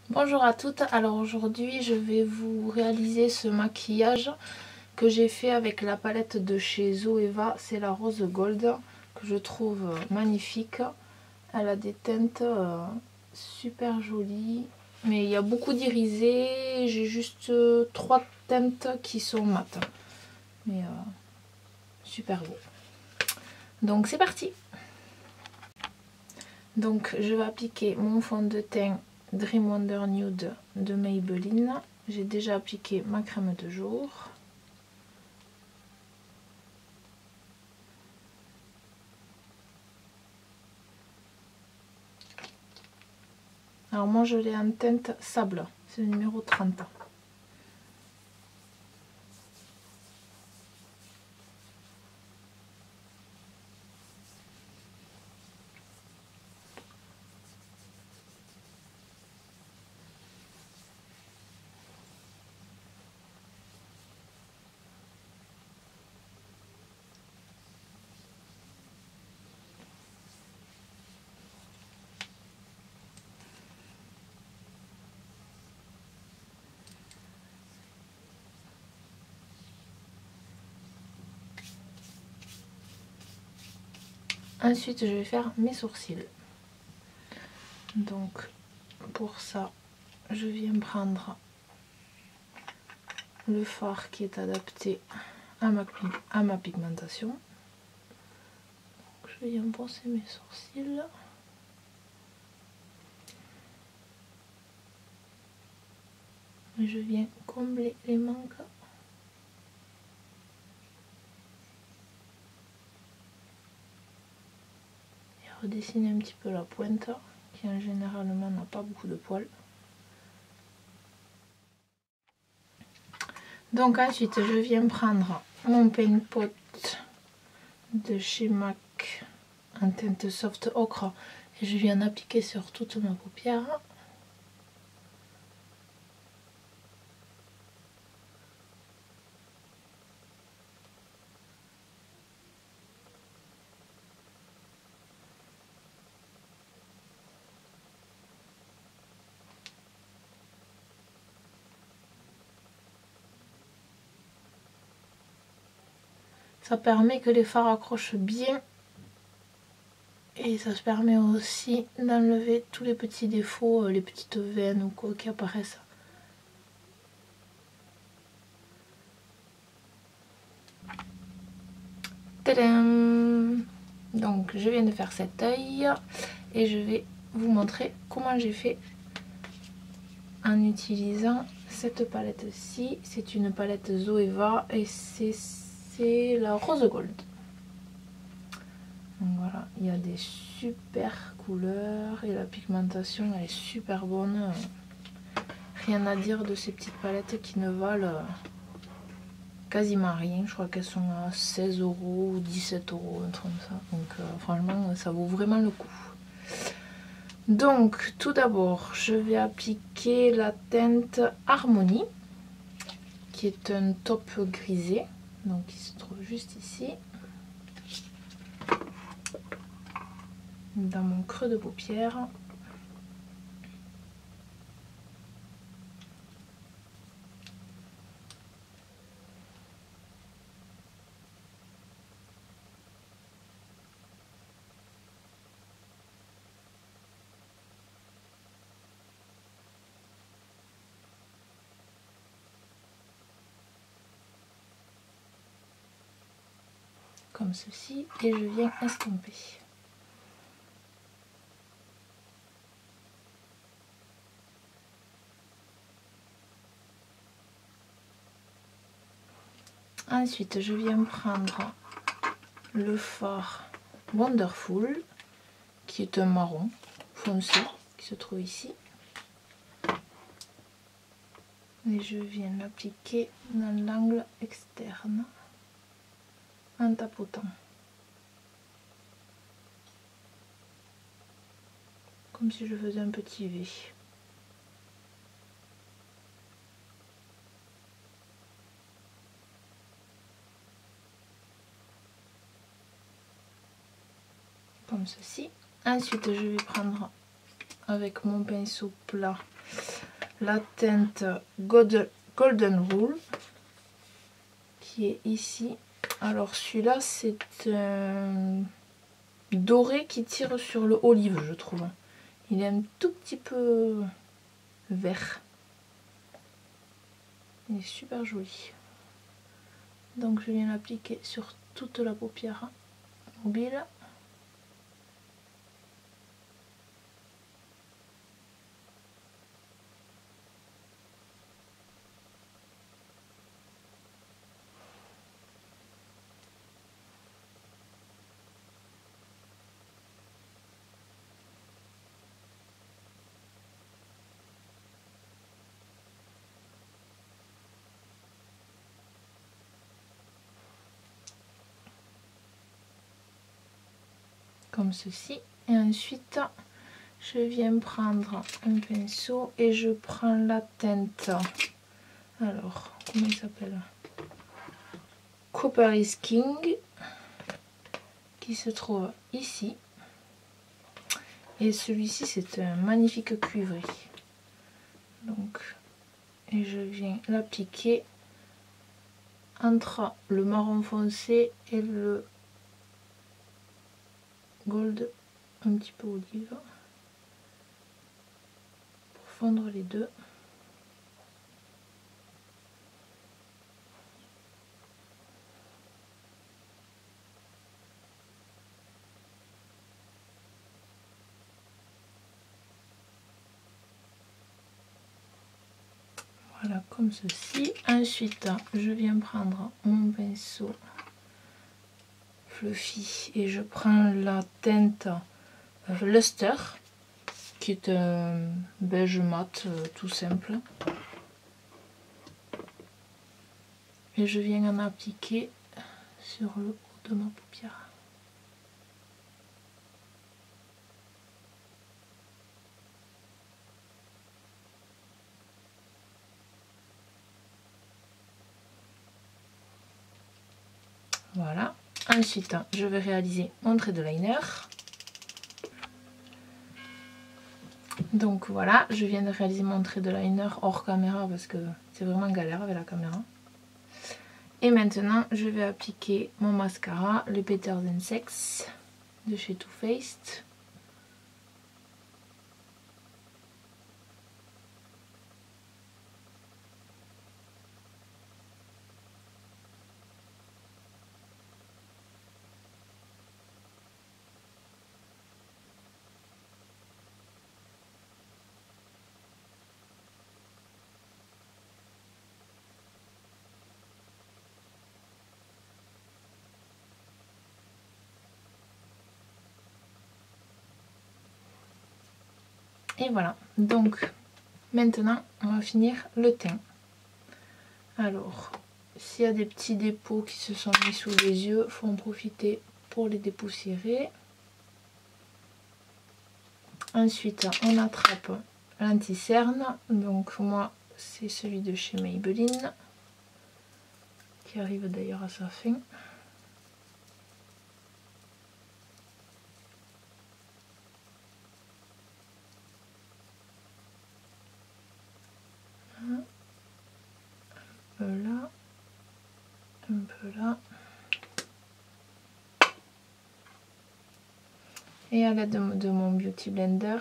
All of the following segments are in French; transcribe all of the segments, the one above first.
Bonjour à toutes, alors aujourd'hui je vais vous réaliser ce maquillage que j'ai fait avec la palette de chez Zoeva, c'est la rose gold que je trouve magnifique. Elle a des teintes super jolies, mais il y a beaucoup d'irisés, j'ai juste 3 teintes qui sont mates, mais super beau. Donc c'est parti. Donc je vais appliquer mon fond de teint Dream Wonder Nude de Maybelline. J'ai déjà appliqué ma crème de jour. Alors moi je l'ai en teinte sable, c'est le numéro 30. Ensuite je vais faire mes sourcils. Donc pour ça je viens prendre le fard qui est adapté à ma pigmentation. Donc, je viens poncer mes sourcils. Et je viens combler les manques. Et redessiner un petit peu la pointe qui en généralement n'a pas beaucoup de poils. Donc ensuite je viens prendre mon paint pot de chez MAC en teinte soft ocre et je viens appliquer sur toute ma paupière. Ça permet que les fards accrochent bien et ça se permet aussi d'enlever tous les petits défauts, les petites veines ou quoi qui apparaissent. Tadam! Donc je viens de faire cet œil et je vais vous montrer comment j'ai fait en utilisant cette palette-ci. C'est une palette Zoeva et c'est la rose gold. Donc voilà, il y a des super couleurs et la pigmentation elle est super bonne. Rien à dire de ces petites palettes qui ne valent quasiment rien. Je crois qu'elles sont à 16 € ou 17 €, un truc comme ça. Donc franchement ça vaut vraiment le coup. Donc tout d'abord je vais appliquer la teinte Harmonie qui est un taupe grisé, donc il se trouve juste ici dans mon creux de paupière. Comme ceci et je viens estomper. Ensuite je viens prendre le fard Wonderful qui est un marron foncé qui se trouve ici et je viens l'appliquer dans l'angle externe en tapotant comme si je faisais un petit V. Comme ceci. Ensuite je vais prendre avec mon pinceau plat la teinte Golden Rule qui est ici. Alors celui-là c'est un doré qui tire sur le olive, je trouve. Il est un tout petit peu vert. Il est super joli. Donc je viens l'appliquer sur toute la paupière mobile. Comme ceci. Et ensuite, je viens prendre un pinceau et je prends la teinte. Alors, comment il s'appelle? Copper is King, qui se trouve ici. Et celui-ci, c'est un magnifique cuivré. Donc, et je viens l'appliquer entre le marron foncé et le gold un petit peu olive pour fondre les deux. Voilà, comme ceci. Ensuite, je viens prendre mon pinceau Fluffy et je prends la teinte Luster, qui est un beige mat tout simple. Et je viens en appliquer sur le haut de ma paupière. Voilà. Ensuite, je vais réaliser mon trait de liner. Donc voilà, je viens de réaliser mon trait de liner hors caméra parce que c'est vraiment galère avec la caméra. Et maintenant, je vais appliquer mon mascara, le Better Than Sex de chez Too Faced. Et voilà, donc maintenant on va finir le teint. Alors, s'il y a des petits dépôts qui se sont mis sous les yeux, il faut en profiter pour les dépoussiérer. Ensuite, on attrape l'anti-cerne. Donc moi, c'est celui de chez Maybelline, qui arrive d'ailleurs à sa fin. Un peu là, un peu là. Et à l'aide de mon Beauty Blender,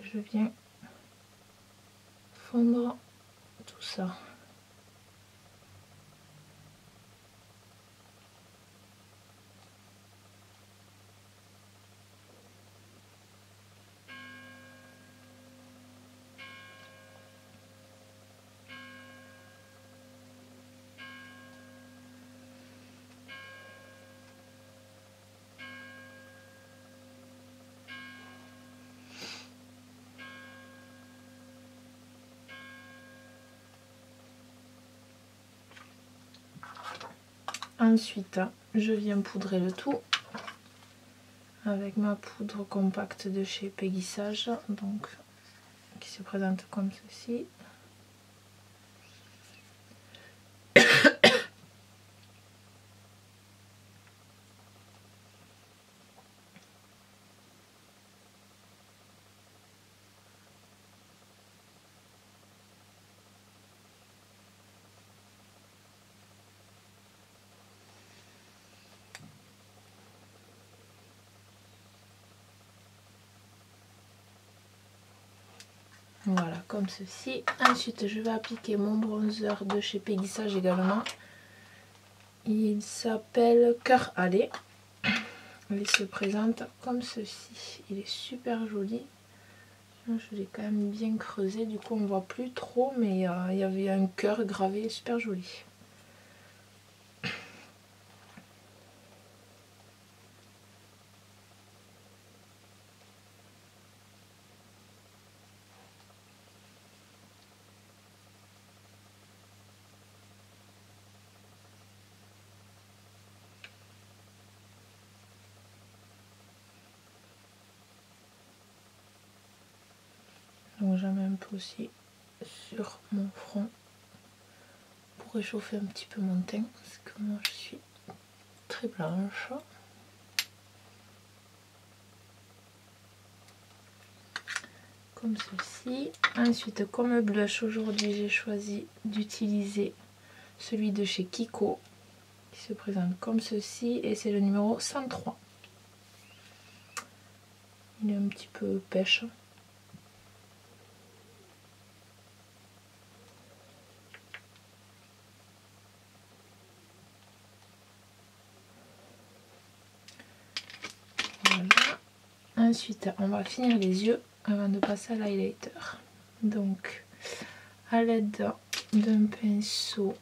je viens fondre tout ça. Ensuite, je viens poudrer le tout avec ma poudre compacte de chez Peggy Sage, donc qui se présente comme ceci. Voilà, comme ceci. Ensuite, je vais appliquer mon bronzer de chez Peggy Sage également. Il s'appelle Cœur Allé. Il se présente comme ceci. Il est super joli. Je l'ai quand même bien creusé, du coup on ne voit plus trop, mais il y avait un cœur gravé, super joli. Donc j'en mets un peu aussi sur mon front pour réchauffer un petit peu mon teint, parce que moi je suis très blanche. Comme ceci. Ensuite, comme blush, aujourd'hui j'ai choisi d'utiliser celui de chez Kiko, qui se présente comme ceci, et c'est le numéro 103. Il est un petit peu pêche. Voilà. Ensuite, on va finir les yeux avant de passer à l'highlighter. Donc, à l'aide d'un pinceau,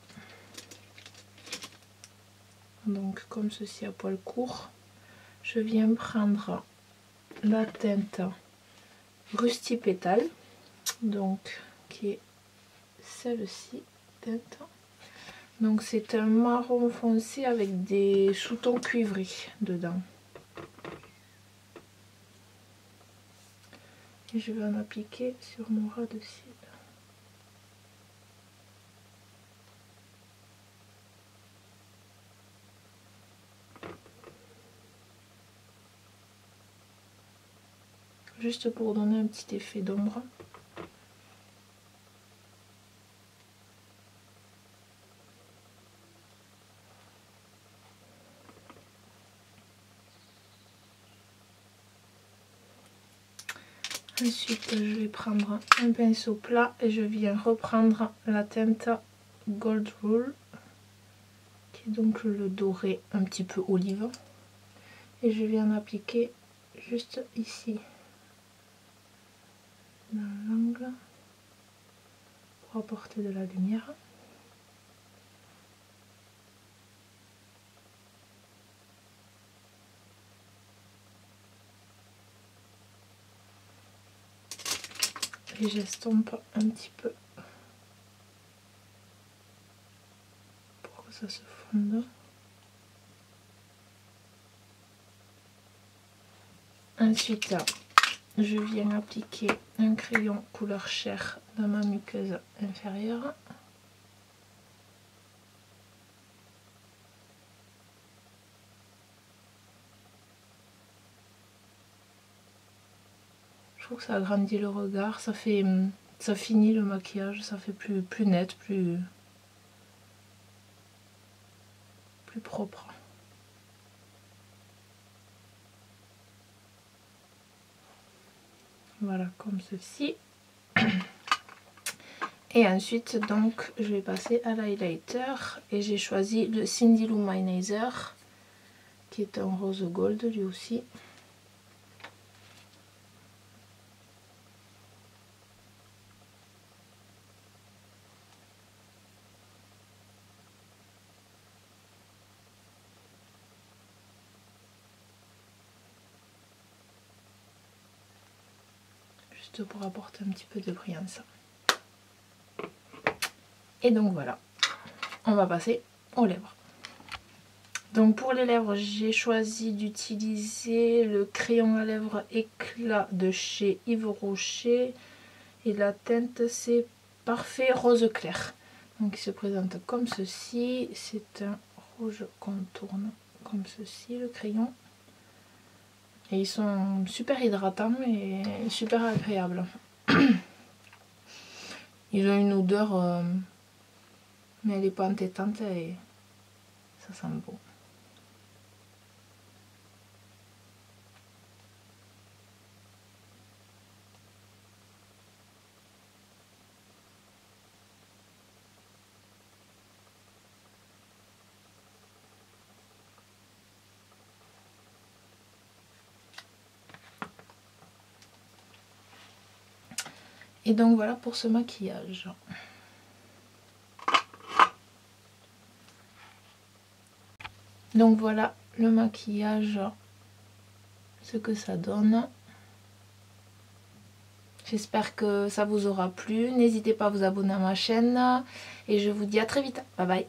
donc comme ceci à poil court, je viens prendre la teinte Rusty Petal, donc qui est celle-ci, teinte. Donc c'est un marron foncé avec des sous-tons cuivrés dedans. Et je vais en appliquer sur mon ras de cils. Juste pour donner un petit effet d'ombre. Ensuite, je vais prendre un pinceau plat et je viens reprendre la teinte Gold Rule, qui est donc le doré un petit peu olive. Et je viens appliquer juste ici, dans l'angle, pour apporter de la lumière. Et j'estompe un petit peu pour que ça se fonde. Ensuite, je viens appliquer un crayon couleur chair dans ma muqueuse inférieure. Je trouve que ça agrandit le regard, ça finit le maquillage, ça fait plus net, plus propre. Voilà, comme ceci. Et ensuite, donc, je vais passer à l'highlighter et j'ai choisi le Cindy Luminizer, qui est un rose gold lui aussi. Juste pour apporter un petit peu de brillance. Et donc voilà, on va passer aux lèvres. Donc pour les lèvres, j'ai choisi d'utiliser le crayon à lèvres éclat de chez Yves Rocher. Et la teinte c'est Parfait Rose Clair. Donc il se présente comme ceci. C'est un rouge contourne comme ceci le crayon. Et ils sont super hydratants et super agréables. Ils ont une odeur, mais elle n'est pas entêtante et ça sent bon. Et donc voilà pour ce maquillage. Donc voilà le maquillage, ce que ça donne. J'espère que ça vous aura plu. N'hésitez pas à vous abonner à ma chaîne. Et je vous dis à très vite. Bye bye.